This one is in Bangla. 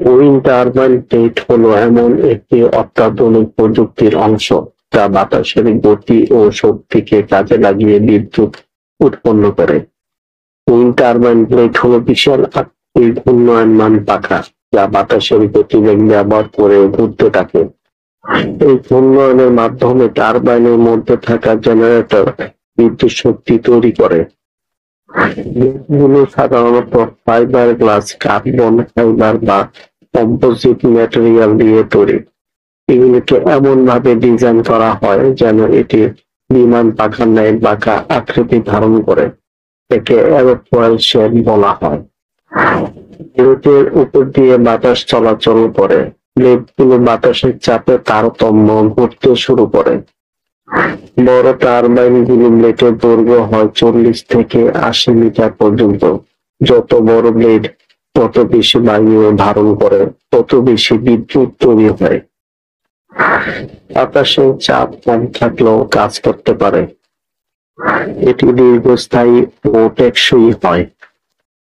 উইন্ড টারবাইন প্লেট হলো এমন একটি অত্যাধুনিক প্রযুক্তির অংশ যা বাতাসের গতি ও শক্তিকে কাজে লাগিয়ে বিদ্যুৎ উৎপন্ন করে। উইন্ড টারবাইন প্লেট হলো বিশাল আকৃতির ঘূর্ণায়মান পাখা যা বাতাসের গতিবেগ ব্যবহার করে ঘুরতে থাকে। এই ঘূর্ণয়নের মাধ্যমে টারবাইনের মধ্যে থাকা জেনারেটর বিদ্যুৎ শক্তি তৈরি করে। ব্লেডগুলো সাধারণত ফাইবার গ্লাস, কার্বন ফাইবার বা কম্পোজিট ম্যাটেরিয়াল দিয়ে তৈরি। এগুলিকে এমনভাবে ডিজাইন করা হয় যেন এটি বিমান পাখার ন্যায় বাঁকা আকৃতি ধারণ করে। একে এরোফয়েল শেড বলা হয়। ব্লেডের উপর দিয়ে বাতাস চলাচল করে। ব্লেডগুলো বাতাসের চাপে তারতম্য ঘটতে শুরু করে। বড় টারবাইনগুলো ব্লেডের দৈর্ঘ্য হয় 40 থেকে 80 মিটার পর্যন্ত। যত বড় ব্লেড তত বেশি বায়ু ধারণ করে, তত বেশি বিদ্যুৎ তৈরি হয়। বাতাসের চাপ কম থাকলেও কাজ করতে পারে। এটি দীর্ঘস্থায়ী ও টেকসই হয়।